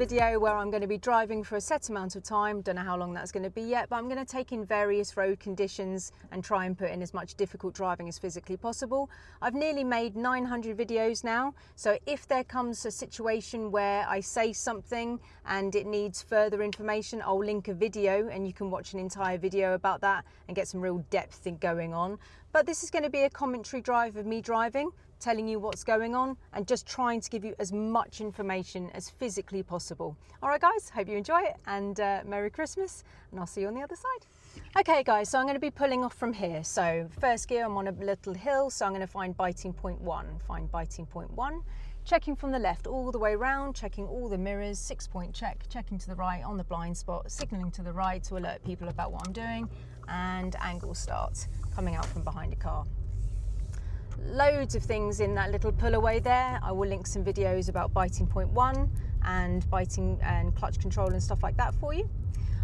video where I'm going to be driving for a set amount of time. Don't know how long that's going to be yet, but I'm going to take in various road conditions and try and put in as much difficult driving as physically possible. I've nearly made 900 videos now, so if there comes a situation where I say something and it needs further information, I'll link a video and you can watch an entire video about that and get some real depth going on. But this is going to be a commentary drive of me driving, telling you what's going on and just trying to give you as much information as physically possible. All right guys, hope you enjoy it, and Merry Christmas, and I'll see you on the other side. Okay guys, so I'm going to be pulling off from here. So first gear, I'm on a little hill, so I'm going to find biting point 1. Find biting point 1. Checking from the left all the way around, checking all the mirrors, 6-point check, checking to the right on the blind spot, signalling to the right to alert people about what I'm doing, and angle start, coming out from behind a car. Loads of things in that little pull away there. I will link some videos about biting point 1 and biting and clutch control and stuff like that for you.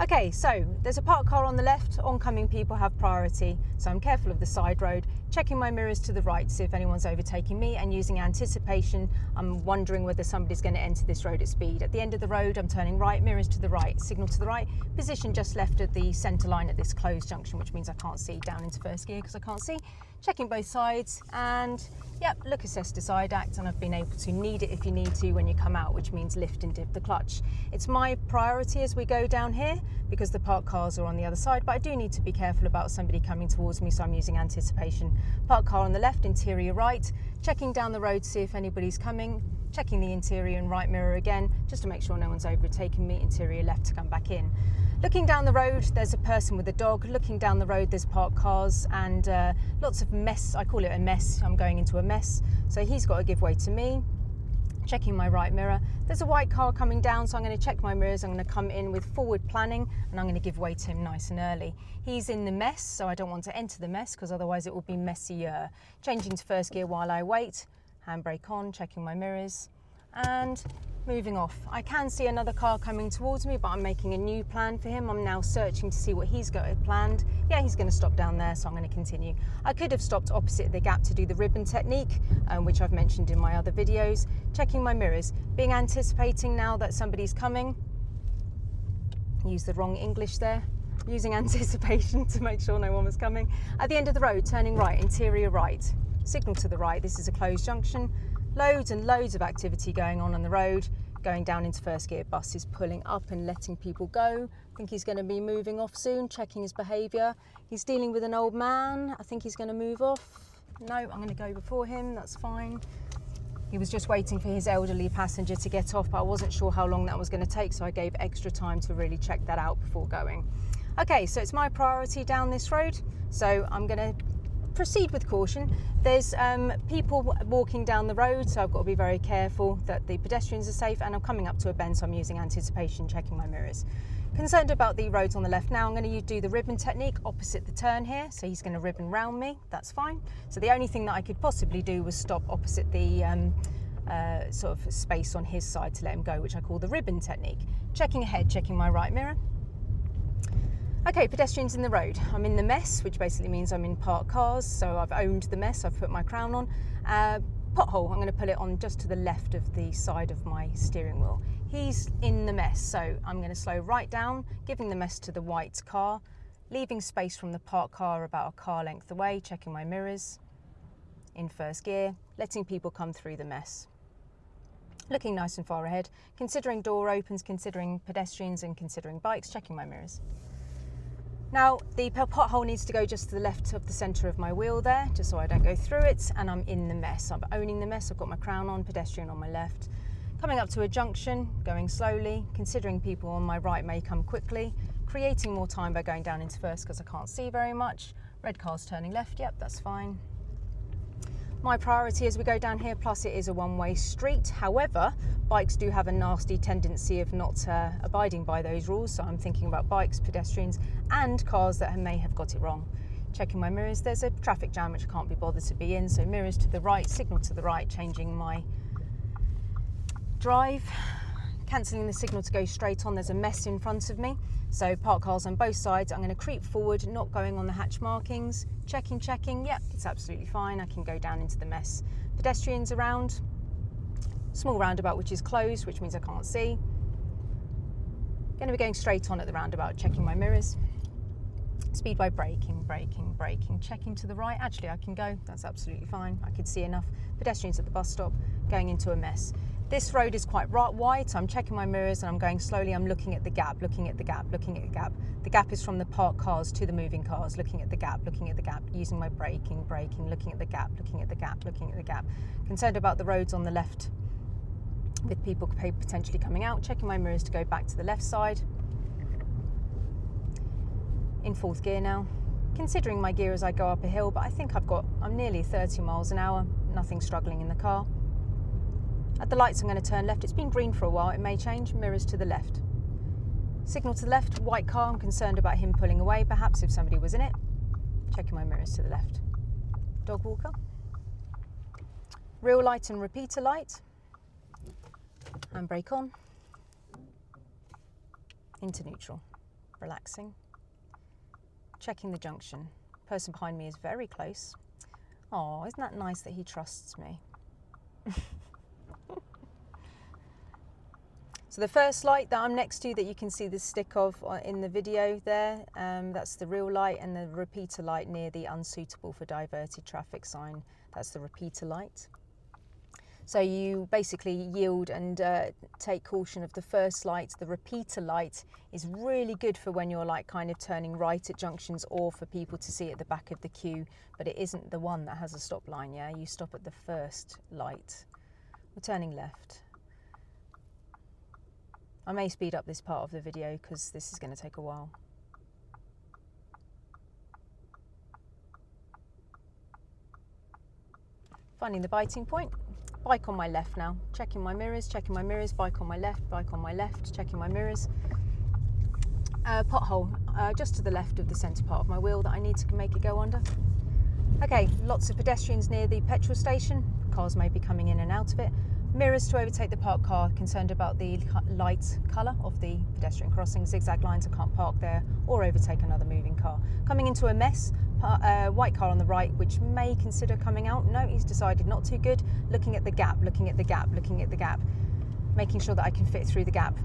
Okay, so there's a parked car on the left. Oncoming people have priority, so I'm careful of the side road, checking my mirrors to the right to see if anyone's overtaking me, and using anticipation, I'm wondering whether somebody's going to enter this road at speed. At the end of the road, I'm turning right, mirrors to the right, signal to the right, position just left of the centre line at this closed junction, which means I can't see down into first gear because I can't see. Checking both sides, and yep, look, assess, decide, act, and I've been able to need it if you need to when you come out, which means lift and dip the clutch. It's my priority as we go down here because the parked cars are on the other side, but I do need to be careful about somebody coming towards me, so I'm using anticipation. Parked car on the left, interior right, checking down the road to see if anybody's coming, checking the interior and right mirror again, just to make sure no one's overtaking me, interior left to come back in. Looking down the road, there's a person with a dog. Looking down the road, there's parked cars and lots of mess. I call it a mess. I'm going into a mess. So he's got to give way to me. Checking my right mirror. There's a white car coming down, so I'm going to check my mirrors. I'm going to come in with forward planning and I'm going to give way to him nice and early. He's in the mess, so I don't want to enter the mess because otherwise it will be messier. Changing to first gear while I wait. Handbrake on, checking my mirrors and moving off. I can see another car coming towards me, but I'm making a new plan for him. I'm now searching to see what he's got planned. Yeah, he's going to stop down there, so I'm going to continue. I could have stopped opposite the gap to do the ribbon technique, which I've mentioned in my other videos. Checking my mirrors, being anticipating now that somebody's coming. Use the wrong English there. Using anticipation to make sure no one was coming. At the end of the road, turning right, interior right. Signal to the right, this is a closed junction. Loads and loads of activity going on the road. Going down into first gear, bus is pulling up and letting people go. I think he's going to be moving off soon, checking his behaviour. He's dealing with an old man. I think he's going to move off. No, I'm going to go before him, that's fine. He was just waiting for his elderly passenger to get off, but I wasn't sure how long that was going to take, so I gave extra time to really check that out before going. Okay, so it's my priority down this road, so I'm going to proceed with caution. There's people walking down the road, so I've got to be very careful that the pedestrians are safe, and I'm coming up to a bend, so I'm using anticipation, checking my mirrors. Concerned about the roads on the left now, I'm going to do the ribbon technique opposite the turn here, so he's going to ribbon round me, that's fine. So the only thing that I could possibly do was stop opposite the sort of space on his side to let him go, which I call the ribbon technique. Checking ahead, checking my right mirror. Okay, pedestrians in the road. I'm in the mess, which basically means I'm in parked cars, so I've owned the mess, I've put my crown on. Pothole, I'm going to put it on just to the left of the side of my steering wheel. He's in the mess, so I'm going to slow right down, giving the mess to the white car, leaving space from the parked car about a car length away, checking my mirrors, in first gear, letting people come through the mess. Looking nice and far ahead, considering door opens, considering pedestrians and considering bikes, checking my mirrors. Now, the pothole needs to go just to the left of the centre of my wheel there, just so I don't go through it, and I'm in the mess. I'm owning the mess, I've got my crown on, pedestrian on my left. Coming up to a junction, going slowly, considering people on my right may come quickly, creating more time by going down into first because I can't see very much. Red car's turning left, yep, that's fine. My priority as we go down here, plus it is a one-way street. However, bikes do have a nasty tendency of not abiding by those rules, so I'm thinking about bikes, pedestrians and cars that may have got it wrong. Checking my mirrors, there's a traffic jam which I can't be bothered to be in, so mirrors to the right, signal to the right, changing my drive. Cancelling the signal to go straight on, there's a mess in front of me. So parked cars on both sides, I'm going to creep forward, not going on the hatch markings. Checking, yep, it's absolutely fine, I can go down into the mess. Pedestrians around, small roundabout which is closed, which means I can't see. Going to be going straight on at the roundabout, checking my mirrors. Speed by braking, checking to the right. Actually, I can go, that's absolutely fine. I could see enough pedestrians at the bus stop, going into a mess. This road is quite wide, so I'm checking my mirrors and I'm going slowly. I'm looking at the gap, looking at the gap, looking at the gap. The gap is from the parked cars to the moving cars, looking at the gap, using my braking, looking at the gap, looking at the gap, looking at the gap. Concerned about the roads on the left with people potentially coming out, checking my mirrors to go back to the left side. In fourth gear now, considering my gear as I go up a hill, but I think I'm nearly 30 miles an hour, nothing struggling in the car. At the lights I'm going to turn left. It's been green for a while, it may change. Mirrors to the left. Signal to the left, white car. I'm concerned about him pulling away, perhaps if somebody was in it. Checking my mirrors to the left. Dog walker. Real light and repeater light. Handbrake on. Into neutral. Relaxing. Checking the junction. Person behind me is very close. Oh, isn't that nice that he trusts me? So the first light that I'm next to that you can see the stick of in the video there, that's the real light, and the repeater light near the unsuitable for diverted traffic sign, that's the repeater light. So you basically yield and take caution of the first light. The repeater light is really good for when you're like kind of turning right at junctions or for people to see at the back of the queue, but it isn't the one that has a stop line, yeah? You stop at the first light. We're turning left. I may speed up this part of the video because this is going to take a while. Finding the biting point. Bike on my left now. Checking my mirrors, bike on my left, checking my mirrors. Pothole just to the left of the centre part of my wheel that I need to make it go under. Okay, lots of pedestrians near the petrol station. Cars may be coming in and out of it. Mirrors to overtake the parked car, concerned about the light colour of the pedestrian crossing. Zigzag lines, I can't park there or overtake another moving car. Coming into a mess, white car on the right, which may consider coming out. No, he's decided not to. Good. Looking at the gap, making sure that I can fit through the gap.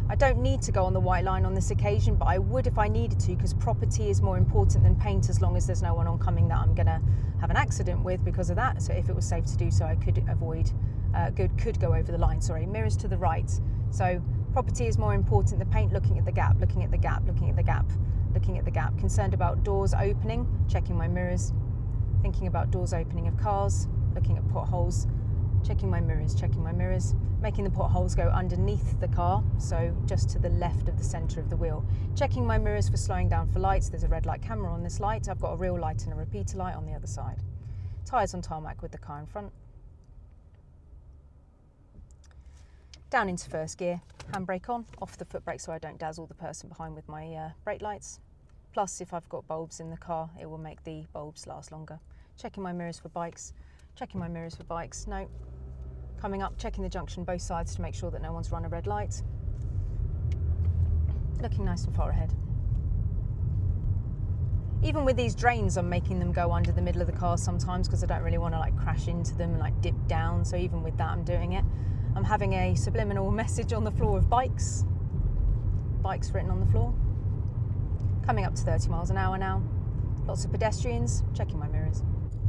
I don't need to go on the white line on this occasion, but I would if I needed to, because property is more important than paint as long as there's no one oncoming that I'm going to have an accident with because of that. So if it was safe to do so, I could avoid, could go over the line, sorry. Mirrors to the right. So property is more important than paint, looking at the gap, looking at the gap. Concerned about doors opening, checking my mirrors. Thinking about doors opening of cars, looking at potholes. Checking my mirrors, making the potholes go underneath the car, so just to the left of the centre of the wheel. Checking my mirrors for slowing down for lights. There's a red light camera on this light. I've got a real light and a repeater light on the other side. Tyres on tarmac with the car in front. Down into first gear, handbrake on, off the foot brake so I don't dazzle the person behind with my brake lights. Plus, if I've got bulbs in the car, it will make the bulbs last longer. Checking my mirrors for bikes. No. Coming up, checking the junction both sides to make sure that no one's run a red light. Looking nice and far ahead. Even with these drains, I'm making them go under the middle of the car sometimes because I don't really want to like crash into them and like dip down. So even with that, I'm doing it. I'm having a subliminal message on the floor of bikes. Bikes written on the floor. Coming up to 30 miles an hour now. Lots of pedestrians. Checking my mirrors.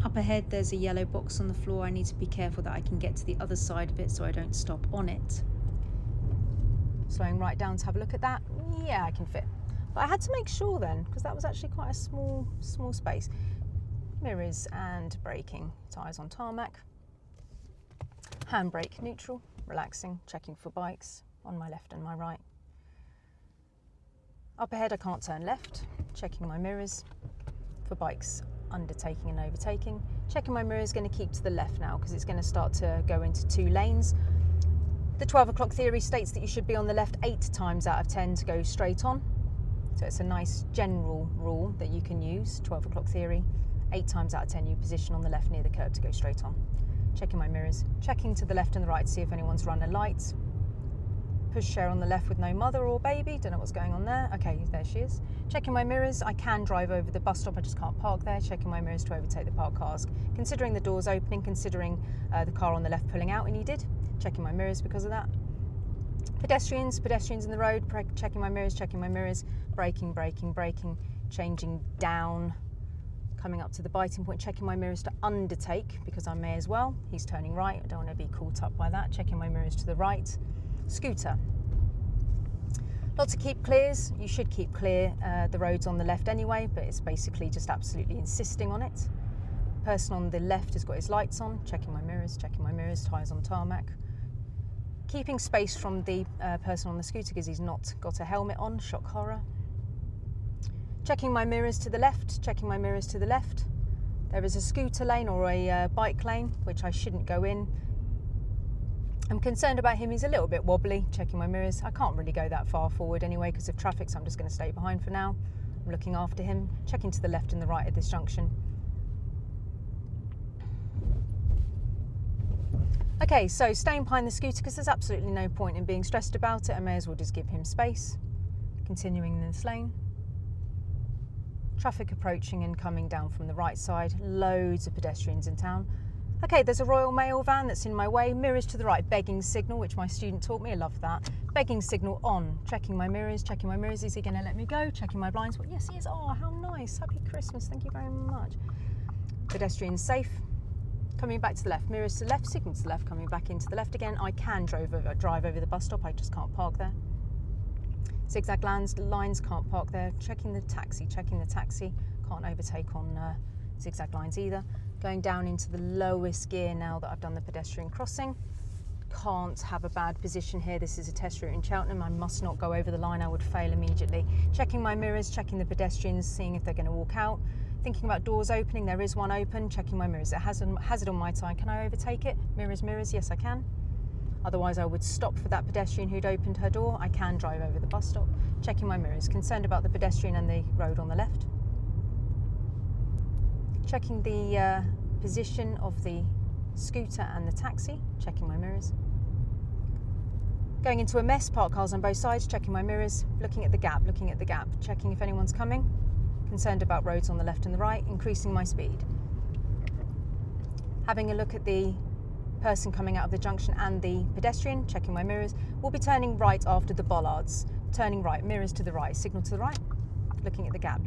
Up ahead there's a yellow box on the floor. I need to be careful that I can get to the other side of it so I don't stop on it. Slowing right down to have a look at that. Yeah, I can fit. But I had to make sure then, because that was actually quite a small space. Mirrors and braking. Tyres on tarmac. Handbrake neutral, relaxing, checking for bikes on my left and my right. Up ahead I can't turn left. Checking my mirrors for bikes undertaking and overtaking. Checking my mirror is going to keep to the left now because it's going to start to go into two lanes. The 12 o'clock theory states that you should be on the left 8 times out of 10 to go straight on. So it's a nice general rule that you can use, 12 o'clock theory. 8 times out of 10 you position on the left near the curb to go straight on. Checking my mirrors, checking to the left and the right to see if anyone's run a light. Pushchair on the left with no mother or baby, don't know what's going on there. Okay, there she is. Checking my mirrors, I can drive over the bus stop, I just can't park there. Checking my mirrors to overtake the parked cars. Considering the doors opening, considering the car on the left pulling out, and he did. Checking my mirrors because of that. Pedestrians in the road, checking my mirrors, braking, changing down, coming up to the biting point, checking my mirrors to undertake because I may as well. He's turning right, I don't want to be caught up by that, checking my mirrors to the right. Scooter. Lots of keep clears. You should keep clear the roads on the left anyway, but it's basically just absolutely insisting on it. Person on the left has got his lights on, checking my mirrors, tyres on tarmac. Keeping space from the person on the scooter because he's not got a helmet on, shock horror. Checking my mirrors to the left, There is a scooter lane or a bike lane, which I shouldn't go in. I'm concerned about him, he's a little bit wobbly, checking my mirrors. I can't really go that far forward anyway because of traffic, so I'm just going to stay behind for now. I'm looking after him, checking to the left and the right at this junction. Okay, so staying behind the scooter because there's absolutely no point in being stressed about it. I may as well just give him space. Continuing in this lane. Traffic approaching and coming down from the right side. Loads of pedestrians in town. Okay, there's a Royal Mail van that's in my way. Mirrors to the right, begging signal, which my student taught me. I love that. Begging signal on. Checking my mirrors. Is he going to let me go? Checking my blinds. Well, yes, he is. Oh, how nice. Happy Christmas. Thank you very much. Pedestrians safe. Coming back to the left, mirrors to the left, signal to the left, coming back into the left again. I can drive over the bus stop, I just can't park there. Zigzag lines, can't park there. Checking the taxi, can't overtake on zigzag lines either. Going down into the lowest gear now that I've done the pedestrian crossing. Can't have a bad position here, this is a test route in Cheltenham, I must not go over the line, I would fail immediately. Checking my mirrors, checking the pedestrians, seeing if they're going to walk out. Thinking about doors opening, there is one open, checking my mirrors. It has it on my time. Can I overtake it? Mirrors, yes I can. Otherwise I would stop for that pedestrian who'd opened her door. I can drive over the bus stop. Checking my mirrors. Concerned about the pedestrian and the road on the left. Checking the position of the scooter and the taxi. Checking my mirrors. Going into a mess, parked cars on both sides, checking my mirrors. Looking at the gap, checking if anyone's coming. Concerned about roads on the left and the right, increasing my speed. Having a look at the person coming out of the junction and the pedestrian, checking my mirrors. We'll be turning right after the bollards. Turning right, mirrors to the right, signal to the right. Looking at the gap.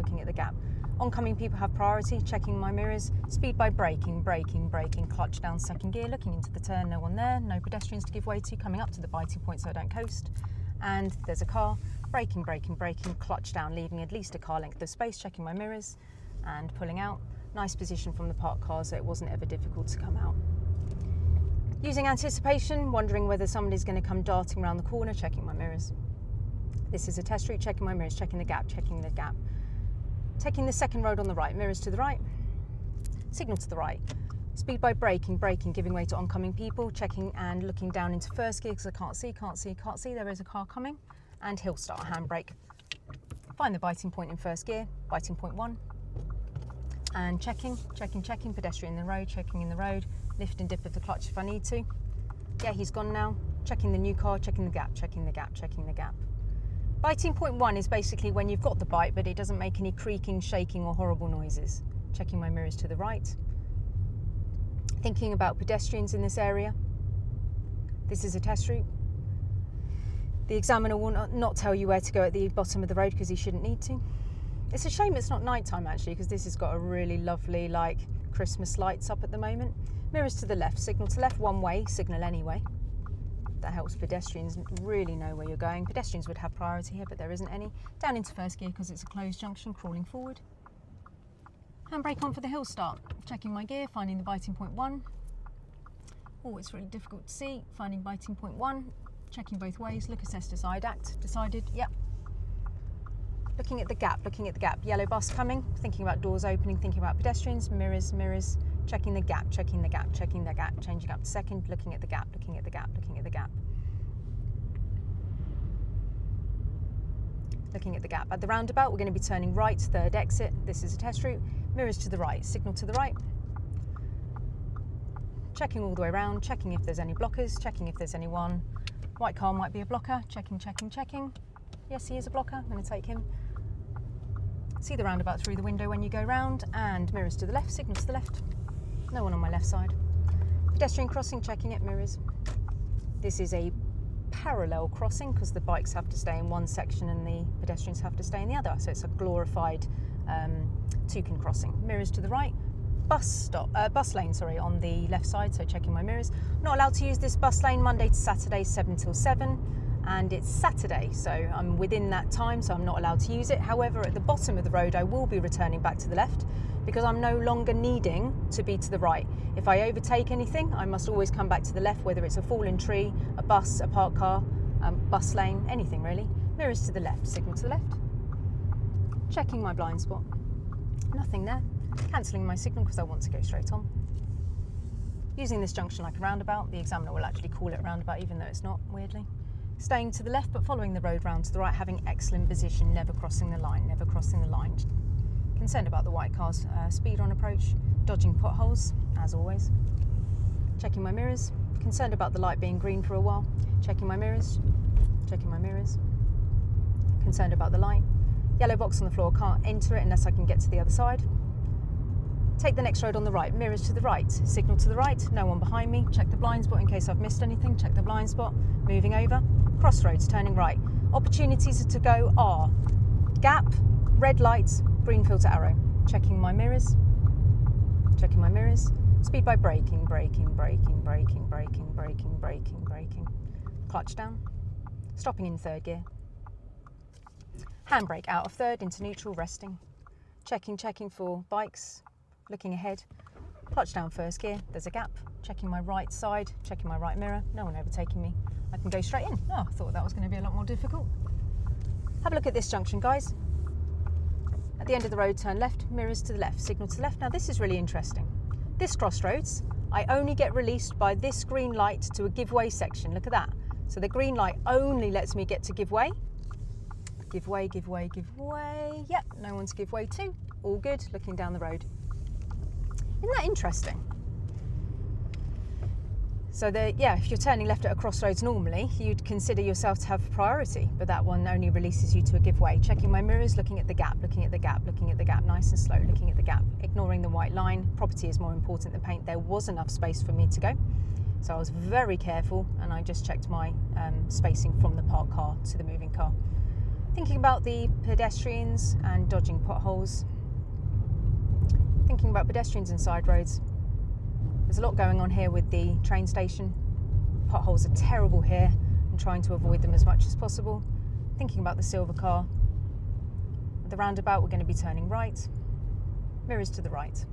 Oncoming people have priority, checking my mirrors. Speed by braking, clutch down second gear, looking into the turn, no one there, no pedestrians to give way to, coming up to the biting point so I don't coast. And there's a car, braking, clutch down, leaving at least a car length of space, checking my mirrors and pulling out. Nice position from the parked car so it wasn't ever difficult to come out. Using anticipation, wondering whether somebody's going to come darting around the corner, checking my mirrors. This is a test route, checking my mirrors, checking the gap. Taking the second road on the right, mirrors to the right, signal to the right. Speed by braking, giving way to oncoming people, checking and looking down into first gear because I can't see, there is a car coming, and hill start, handbrake. Find the biting point in first gear, biting point 1, and checking, pedestrian in the road, checking in the road, lift and dip of the clutch if I need to. Yeah, he's gone now. Checking the new car, checking the gap. Biting point 1 is basically when you've got the bite but it doesn't make any creaking, shaking or horrible noises. Checking my mirrors to the right. Thinking about pedestrians in this area. This is a test route. The examiner will not tell you where to go at the bottom of the road because he shouldn't need to. It's a shame it's not night time actually because this has got a really lovely Christmas lights up at the moment. Mirrors to the left, signal to left, one way, signal anyway. That helps pedestrians really know where you're going. Pedestrians would have priority here but there isn't any. Down into first gear because it's a closed junction, crawling forward. Handbrake on for the hill start. Checking my gear, finding the biting point 1. Oh, it's really difficult to see. Finding biting point 1. Checking both ways. Look, assess, decide, act. Decided, yep. Looking at the gap. Yellow bus coming. Thinking about doors opening. Thinking about pedestrians. Mirrors. Checking the gap. Changing up to second. Looking at the gap. Looking at the gap. At the roundabout, we're going to be turning right, third exit. This is a test route. Mirrors to the right, signal to the right. Checking all the way around, checking if there's any blockers, checking if there's anyone. White car might be a blocker. Checking. Yes, he is a blocker. I'm going to take him. See the roundabout through the window when you go round. And mirrors to the left, signal to the left. No one on my left side. Pedestrian crossing, checking it, mirrors. This is a parallel crossing because the bikes have to stay in one section and the pedestrians have to stay in the other. So it's a glorified toucan crossing. Mirrors to the right. Bus lane, sorry, on the left side, so checking my mirrors. Not allowed to use this bus lane Monday to Saturday, 7 till 7, and it's Saturday, so I'm within that time, so I'm not allowed to use it. However, at the bottom of the road, I will be returning back to the left because I'm no longer needing to be to the right. If I overtake anything, I must always come back to the left, whether it's a fallen tree, a bus, a parked car, bus lane, anything really. Mirrors to the left, signal to the left. Checking my blind spot. Nothing there. Cancelling my signal because I want to go straight on. Using this junction like a roundabout. The examiner will actually call it a roundabout even though it's not, weirdly. Staying to the left but following the road round to the right, having excellent position, never crossing the line, never crossing the line. Concerned about the white car's speed on approach. Dodging potholes, as always. Checking my mirrors. Concerned about the light being green for a while. Checking my mirrors. Checking my mirrors. Concerned about the light. Yellow box on the floor, can't enter it unless I can get to the other side. Take the next road on the right, mirrors to the right, signal to the right, no one behind me, check the blind spot in case I've missed anything, check the blind spot, moving over, crossroads, turning right. Opportunities to go are gap, red lights, green filter arrow. Checking my mirrors, speed by braking, clutch down, stopping in third gear. Handbrake out of third into neutral, resting. Checking for bikes, looking ahead. Clutch down first gear, there's a gap. Checking my right side, checking my right mirror. No one overtaking me. I can go straight in. Oh, I thought that was going to be a lot more difficult. Have a look at this junction, guys. At the end of the road, turn left, mirrors to the left, signal to the left. Now this is really interesting. This crossroads, I only get released by this green light to a give way section. Look at that. So the green light only lets me get to give way. Give way. Yep, no one to give way to. All good, looking down the road. Isn't that interesting? So if you're turning left at a crossroads normally, you'd consider yourself to have priority, but that one only releases you to a give way. Checking my mirrors, looking at the gap, nice and slow, looking at the gap, ignoring the white line. Property is more important than paint. There was enough space for me to go. So I was very careful and I just checked my spacing from the parked car to the moving car. Thinking about the pedestrians and dodging potholes. Thinking about pedestrians and side roads. There's a lot going on here with the train station. Potholes are terrible here and trying to avoid them as much as possible. Thinking about the silver car. At the roundabout, we're going to be turning right. Mirrors to the right.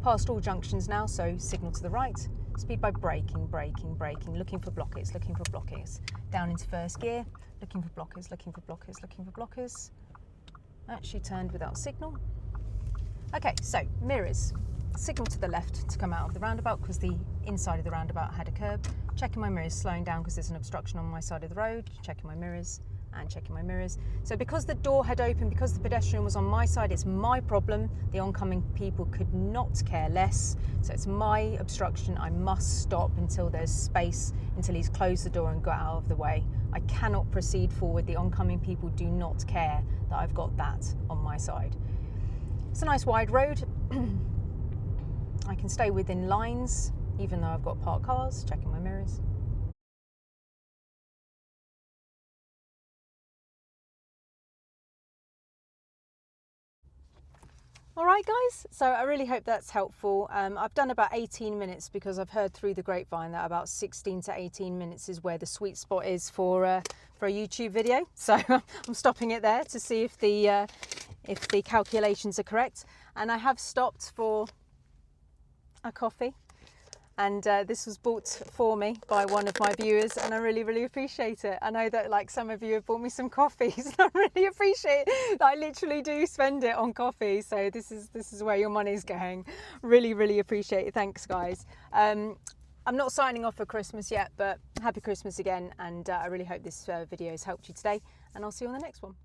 Past all junctions now, so signal to the right. Speed by braking, looking for blockers. Down into first gear, looking for blockers. Actually turned without signal. Okay, so mirrors. Signal to the left to come out of the roundabout because the inside of the roundabout had a curb. Checking my mirrors, slowing down because there's an obstruction on my side of the road. Checking my mirrors. So because the door had opened, because the pedestrian was on my side, it's my problem. The oncoming people could not care less. So it's my obstruction. I must stop until there's space, until he's closed the door and got out of the way. I cannot proceed forward. The oncoming people do not care that I've got that on my side. It's a nice wide road. I can stay within lines, even though I've got parked cars. Checking my mirrors. All right, guys, so I really hope that's helpful. I've done about 18 minutes because I've heard through the grapevine that about 16 to 18 minutes is where the sweet spot is for a YouTube video. So I'm stopping it there to see if the calculations are correct. And I have stopped for a coffee. And this was bought for me by one of my viewers, and I really appreciate it. I know that like some of you have bought me some coffees, and I really appreciate it. I literally do spend it on coffee, so this is where your money's going. Really appreciate it. Thanks, guys. I'm not signing off for Christmas yet, but happy Christmas again, and I really hope this video has helped you today, and I'll see you on the next one.